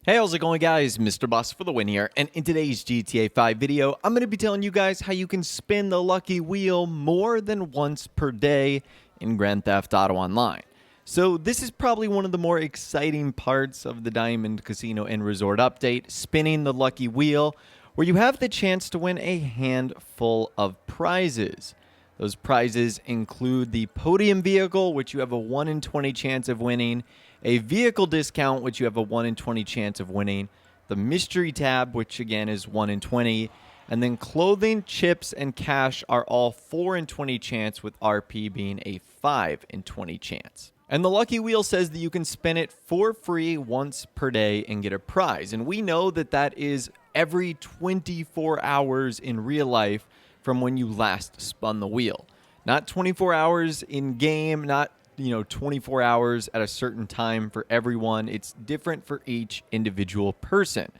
Hey, how's it going, guys? Mr. Boss for the win here, and in today's GTA 5 video, I'm going to be telling you guys how you can spin the lucky wheel more than once per day in Grand Theft Auto Online. So this is probably one of the more exciting parts of the Diamond Casino and Resort update, spinning the lucky wheel, where you have the chance to win a handful of prizes. Those prizes include the podium vehicle, which you have a 1 in 20 chance of winning, a vehicle discount, which you have a 1 in 20 chance of winning, the mystery tab, which again is 1 in 20, and then clothing, chips, and cash are all 4 in 20 chance, with RP being a 5 in 20 chance. And the lucky wheel says that you can spin it for free once per day and get a prize. And we know that that is every 24 hours in real life from when you last spun the wheel. Not 24 hours in game, not 24 hours at a certain time for everyone. It's different for each individual person.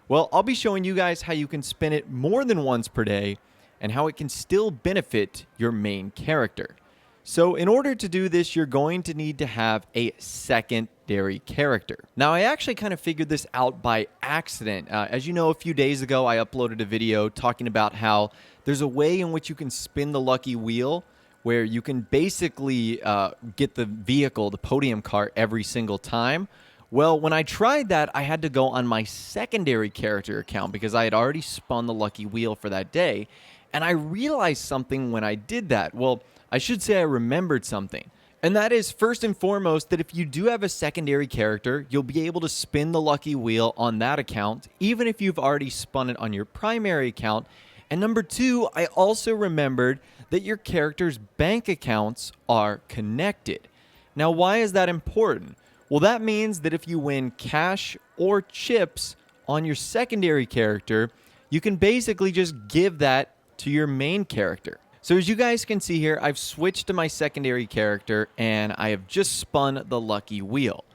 Well, I'll be showing you guys how you can spin it more than once per day and how it can still benefit your main character. So in order to do this, you're going to need to have a secondary character. Now, I actually kind of figured this out by accident. As you know, a few days ago, I uploaded a video talking about how there's a way in which you can spin the lucky wheel where you can basically get the vehicle, the podium car, every single time. Well, when I tried that, I had to go on my secondary character account because I had already spun the lucky wheel for that day. And I realized something when I did that. Well, I should say I remembered something. And that is, first and foremost, that if you do have a secondary character, you'll be able to spin the lucky wheel on that account, even if you've already spun it on your primary account. And number two, I also remembered that your character's bank accounts are connected. Now, why is that important? Well, that means that if you win cash or chips on your secondary character, you can basically just give that to your main character. So as you guys can see here, I've switched to my secondary character and I have just spun the lucky wheel.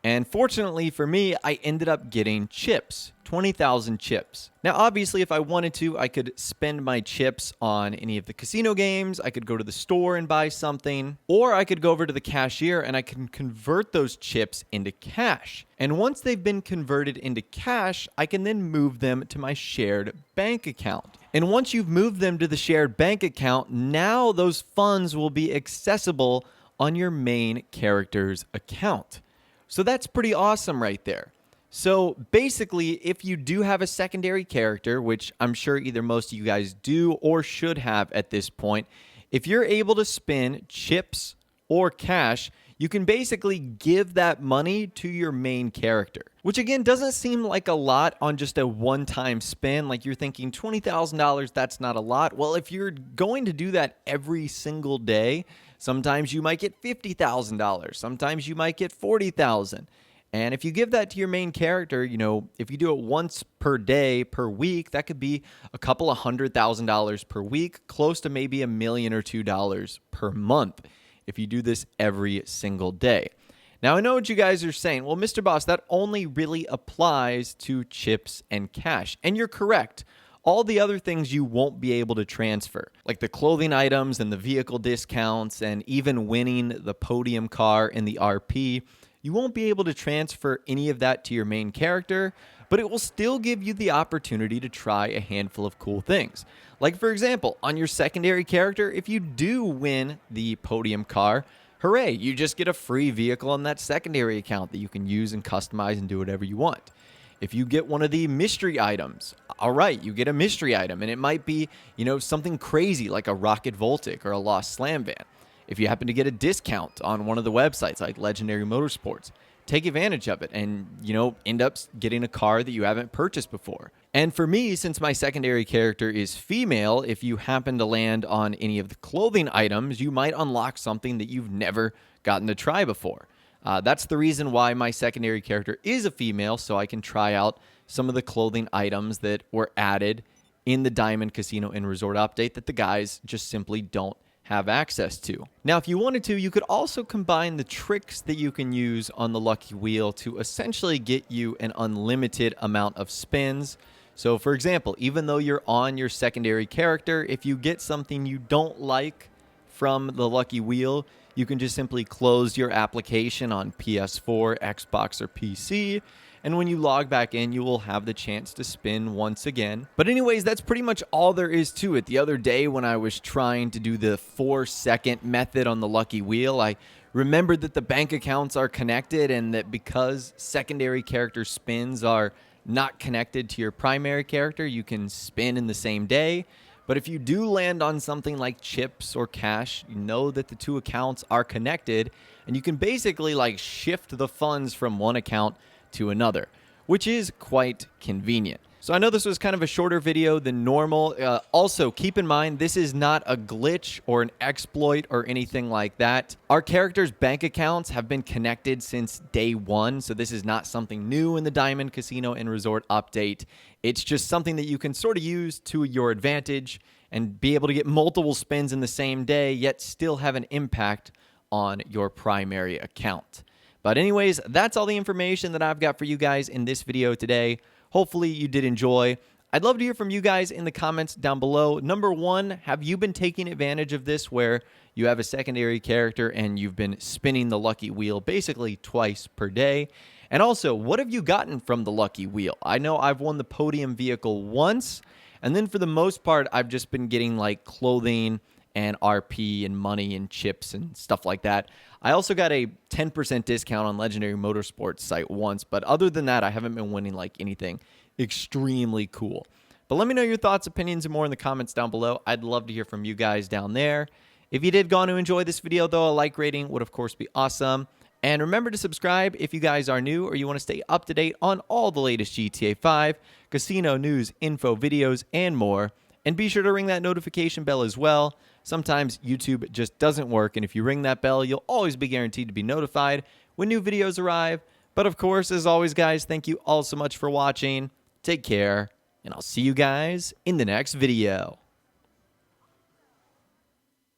And fortunately for me, I ended up getting chips, 20,000 chips. Now, obviously, if I wanted to, I could spend my chips on any of the casino games. I could go to the store and buy something, or I could go over to the cashier and I can convert those chips into cash. And once they've been converted into cash, I can then move them to my shared bank account. And once you've moved them to the shared bank account, now those funds will be accessible on your main character's account. So that's pretty awesome right there. So basically, if you do have a secondary character, which I'm sure either most of you guys do or should have at this point, if you're able to spin chips or cash, you can basically give that money to your main character, which again doesn't seem like a lot on just a one-time spin. Like you're thinking $20,000, that's not a lot. Well, if you're going to do that every single day, sometimes you might get $50,000. Sometimes you might get $40,000. And if you give that to your main character, if you do it once per day, per week, that could be a couple of $100,000 per week, close to maybe $1 million or $2 million per month if you do this every single day. Now, I know what you guys are saying. Well, Mr. Boss, that only really applies to chips and cash. And you're correct. All the other things you won't be able to transfer, like the clothing items and the vehicle discounts and even winning the podium car and the RP, you won't be able to transfer any of that to your main character, but it will still give you the opportunity to try a handful of cool things. Like, for example, on your secondary character, if you do win the podium car, hooray, you just get a free vehicle on that secondary account that you can use and customize and do whatever you want. If you get one of the mystery items, all right, you get a mystery item, and it might be, something crazy like a Rocket Voltic or a Lost Slam Van. If you happen to get a discount on one of the websites like Legendary Motorsports, take advantage of it and, end up getting a car that you haven't purchased before. And for me, since my secondary character is female, if you happen to land on any of the clothing items, you might unlock something that you've never gotten to try before. That's the reason why my secondary character is a female, so I can try out some of the clothing items that were added in the Diamond Casino and Resort update that the guys just simply don't have access to. Now, if you wanted to, you could also combine the tricks that you can use on the lucky wheel to essentially get you an unlimited amount of spins. So, for example, even though you're on your secondary character, if you get something you don't like from the lucky wheel, you can just simply close your application on PS4, Xbox, or PC, and when you log back in, you will have the chance to spin once again. But anyways, that's pretty much all there is to it. The other day when I was trying to do the 4-second method on the lucky wheel, I remembered that the bank accounts are connected, and that because secondary character spins are not connected to your primary character, you can spin in the same day. But if you do land on something like chips or cash, you know that the two accounts are connected, and you can basically like shift the funds from one account to another, which is quite convenient. So I know this was kind of a shorter video than normal. Also, keep in mind, this is not a glitch or an exploit or anything like that. Our characters' bank accounts have been connected since day one, so this is not something new in the Diamond Casino and Resort update. It's just something that you can sort of use to your advantage and be able to get multiple spins in the same day, yet still have an impact on your primary account. But anyways, that's all the information that I've got for you guys in this video today. Hopefully you did enjoy. I'd love to hear from you guys in the comments down below. Number one, have you been taking advantage of this where you have a secondary character and you've been spinning the lucky wheel basically twice per day? And also, what have you gotten from the lucky wheel? I know I've won the podium vehicle once, and then for the most part, I've just been getting like clothing and RP and money and chips and stuff like that. I also got a 10% discount on Legendary Motorsports site once, but other than that, I haven't been winning like anything extremely cool. But let me know your thoughts, opinions, and more in the comments down below. I'd love to hear from you guys down there. If you did go on to enjoy this video, though, a like rating would, of course, be awesome. And remember to subscribe if you guys are new or you want to stay up to date on all the latest GTA 5, casino news, info, videos, and more. And be sure to ring that notification bell as well. Sometimes YouTube just doesn't work, and if you ring that bell, you'll always be guaranteed to be notified when new videos arrive. But of course, as always, guys, thank you all so much for watching. Take care, and I'll see you guys in the next video.